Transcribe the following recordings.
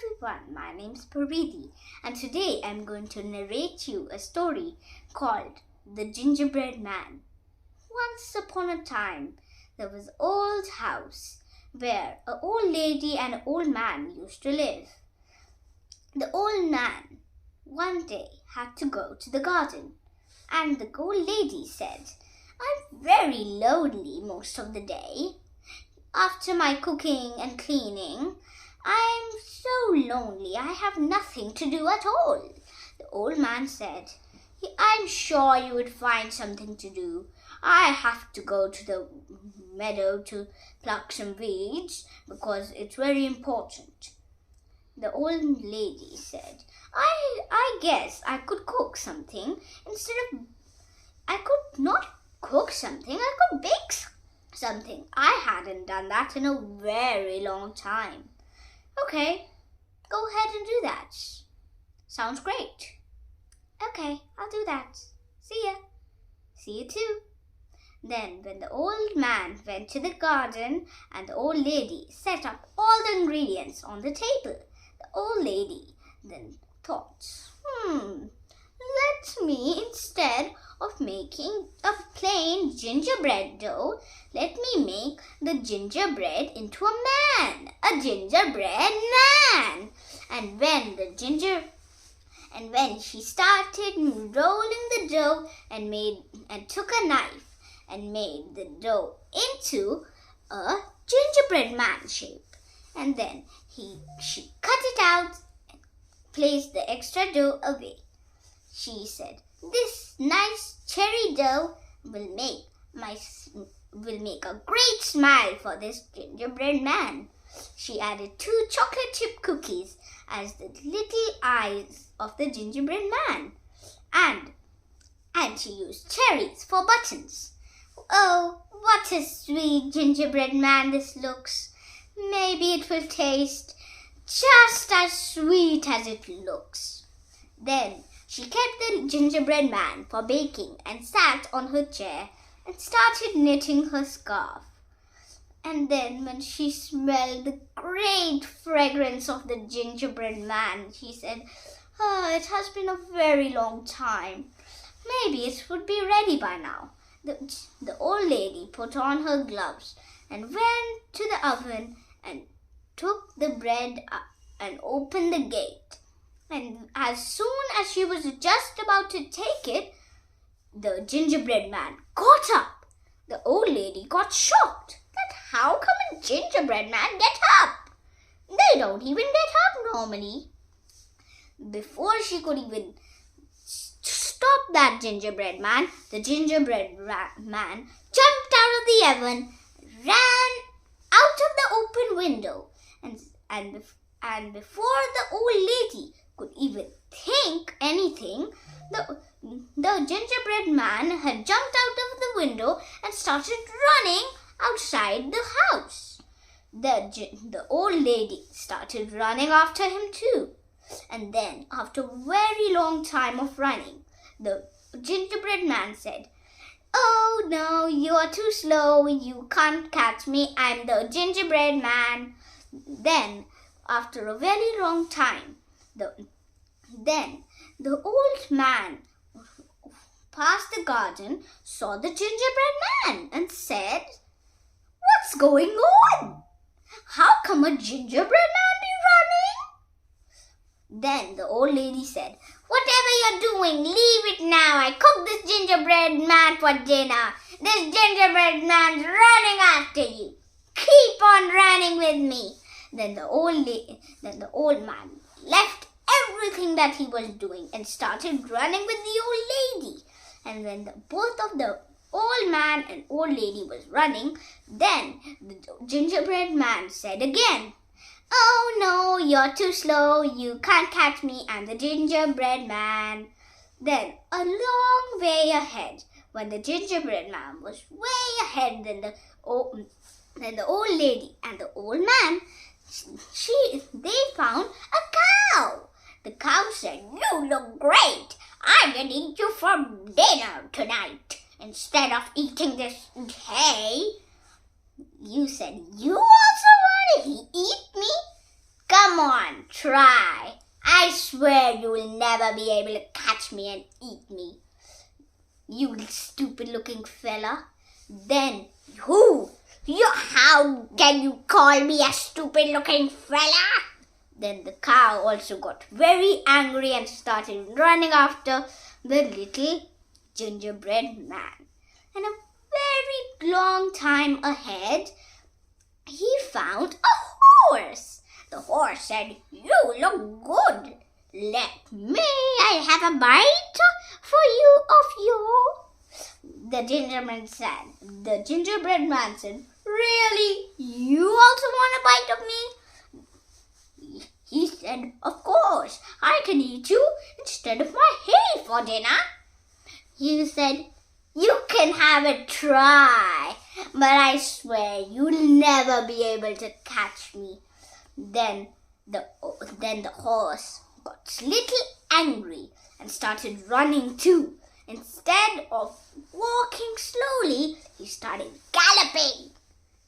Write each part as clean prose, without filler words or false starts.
everyone, my name's Paridhi and today I'm going to narrate you a story called The Gingerbread Man. Once upon a time, there was an old house where an old lady and an old man used to live. The old man one day had to go to the garden and the old lady said, "I'm very lonely most of the day. After my cooking and cleaning, I'm so lonely, I have nothing to do at all." The old man said, "I'm sure you would find something to do. I have to go to the meadow to pluck some weeds because it's very important." The old lady said, I guess I could cook something I could not cook something, I could bake something. I hadn't done that in a very long time." "Okay, go ahead and do that. Sounds great." "Okay, I'll do that. See ya." "See you too." Then when the old man went to the garden and the old lady set up all the ingredients on the table, the old lady then thought, let me, instead of making a plain gingerbread dough, let me make the gingerbread into a man, a gingerbread man. And when she started rolling the dough and took a knife and made the dough into a gingerbread man shape, and then she cut it out and placed the extra dough away. She said, "This nice cherry dough will make a great smile for this gingerbread man." She added 2 chocolate chip cookies as the little eyes of the gingerbread man, and she used cherries for buttons. "Oh, what a sweet gingerbread man this looks. Maybe it will taste just as sweet as it looks." Then she kept the gingerbread man for baking and sat on her chair and started knitting her scarf. And then when she smelled the great fragrance of the gingerbread man, she said, "It has been a very long time. Maybe it would be ready by now." The old lady put on her gloves and went to the oven and took the bread up and opened the gate. And as soon as she was just about to take it, the gingerbread man got up. The old lady got shocked. That how come a gingerbread man get up? They don't even get up normally. Before she could even stop that gingerbread man, the gingerbread man jumped out of the oven, ran out of the open window, and before the old lady could even think anything, the gingerbread man had jumped out of the window and started running outside the house. The old lady started running after him too. And then, after a very long time of running, the gingerbread man said, "Oh no, you are too slow. You can't catch me. I'm the gingerbread man." Then, after a very long time, the old man passed the garden, saw the gingerbread man and said, "What's going on? How come a gingerbread man be running?" Then the old lady said, "Whatever you're doing, leave it now. I cooked this gingerbread man for dinner. This gingerbread man's running after you. Keep on running with me." Then the old man left everything that he was doing and started running with the old lady. And when both of the old man and old lady was running, then the gingerbread man said again, "Oh no, you're too slow. You can't catch me. I'm the gingerbread man." Then a long way ahead, when the gingerbread man was way ahead than the old lady and the old man, they found a cow. The cow said, "You look great. I'm going to eat you for dinner tonight instead of eating this hay." You said, "You also want to eat me? Come on, try. I swear you will never be able to catch me and eat me, you stupid-looking fella. Then, how can you call me a stupid-looking fella? Then the cow also got very angry and started running after the little gingerbread man. And a very long time ahead, he found a horse. The horse said, "You look good. I have a bite for you of you." The gingerbread man said, "Really? You also want a bite of me?" He said, "Of course, I can eat you instead of my hay for dinner." He said, "You can have a try, but I swear you'll never be able to catch me." Then the horse got a little angry and started running too. Instead of walking slowly, he started galloping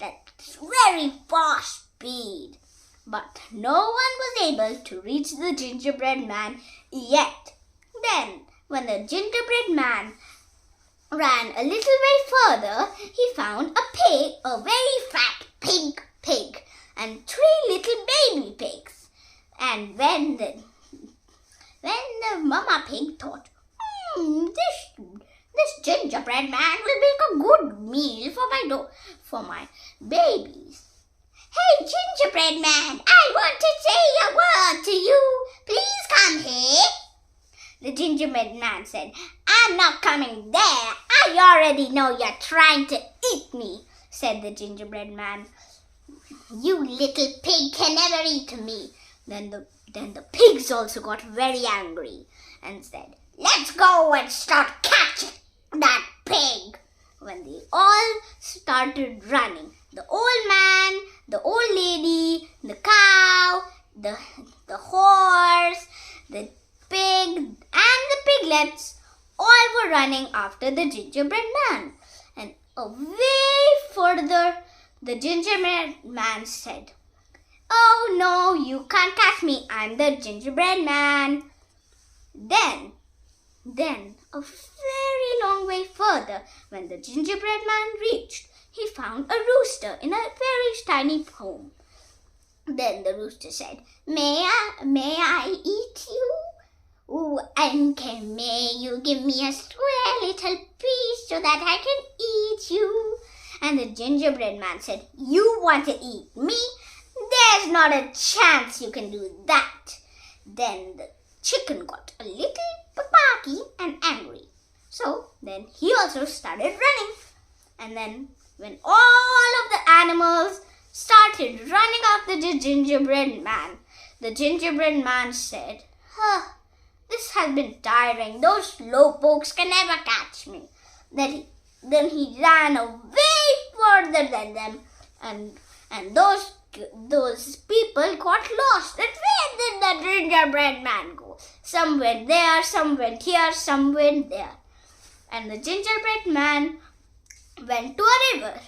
at very fast speed. But no one was able to reach the gingerbread man yet. Then, when the gingerbread man ran a little way further, he found a very fat pig, and 3 little baby pigs. And when the mama pig thought, this gingerbread man will make a good meal for my babies. "Hey, gingerbread man, I want to say a word to you. Please come here." The gingerbread man said, "I'm not coming there. I already know you're trying to eat me," said the gingerbread man. "You little pig can never eat me." Then the pigs also got very angry and said, "Let's go and start catching that pig." When they all started running, the old man, the old lady, the cow, the horse, the pig, and the piglets all were running after the gingerbread man. And away further, the gingerbread man said, "Oh no, you can't catch me. I'm the gingerbread man." Then, a very long way further, when the gingerbread man reached, he found a rooster in a very tiny home. Then the rooster said, May I eat you? Ooh, and may you give me a square little piece so that I can eat you?" And the gingerbread man said, "You want to eat me? There's not a chance you can do that." Then the chicken got a little barky and angry. So then he also started running. And then when all of the animals started running after the gingerbread man said, "This has been tiring. Those slowpokes can never catch me." Then he ran way further than them, and those people got lost. And where did the gingerbread man go? Some went there, some went here, some went there. And the gingerbread man went to a river.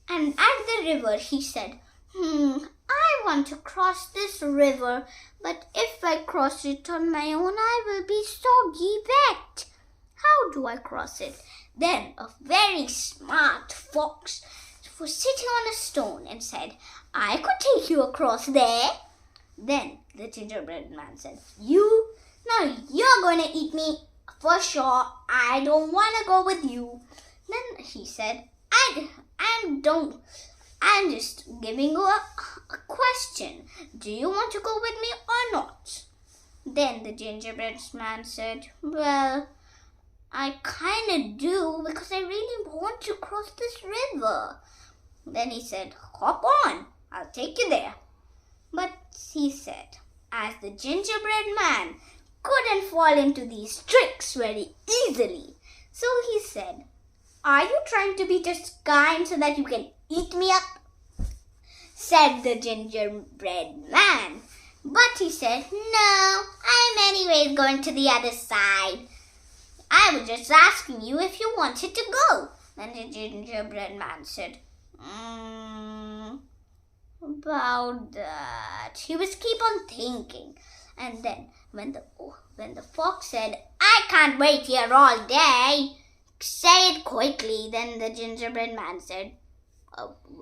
And at the river he said, "I want to cross this river, but if I cross it on my own, I will be soggy wet. How do I cross it?" Then a very smart fox was sitting on a stone and said, "I could take you across there." Then the gingerbread man said, You're going to eat me for sure. I don't want to go with you." Then he said, I'm just giving you a question. Do you want to go with me or not?" Then the gingerbread man said, "Well, I kind of do, because I really want to cross this river." Then he said, "Hop on, I'll take you there." But he said, as the gingerbread man couldn't fall into these tricks very easily, so he said, "Are you trying to be just kind so that you can eat me up?" said the gingerbread man. But he said, "No, I'm anyways going to the other side. I was just asking you if you wanted to go." Then the gingerbread man said, about that. He was keep on thinking. And then when the fox said, I can't wait here all day, say it quickly. Then the gingerbread man said,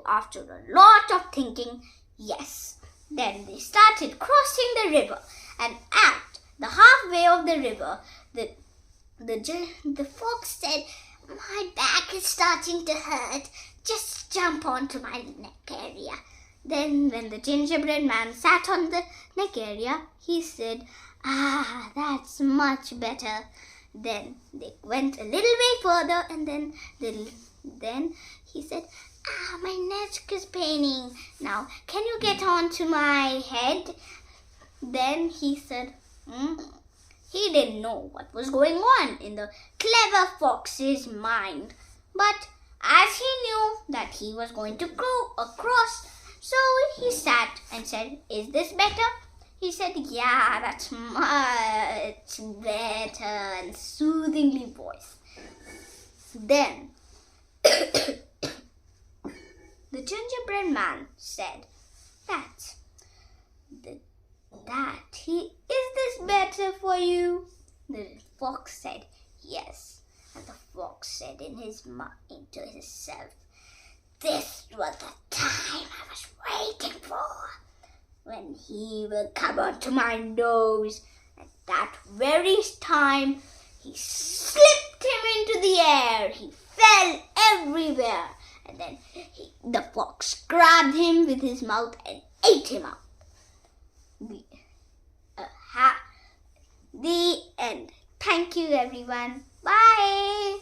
after a lot of thinking, yes. Then they started crossing the river, and at the halfway of the river, the fox said, my back is starting to hurt. Just jump onto my neck area. Then when the gingerbread man sat on the neck area, he said, that's much better. Then they went a little way further, and then he said, my neck is paining. Now, can you get onto my head? Then he said, He didn't know what was going on in the clever fox's mind. But as he knew that he was going to go across, so he sat and said, is this better? He said, yeah, that's much better, and soothingly voice. Then the gingerbread man said, is this better for you? The fox said, yes. And the fox said in his mind to himself, this was the time I was waiting for, when he will come onto my nose. At that very time, he slipped him into the air. He fell everywhere. And then the fox grabbed him with his mouth and ate him up. The end. Thank you, everyone. Bye.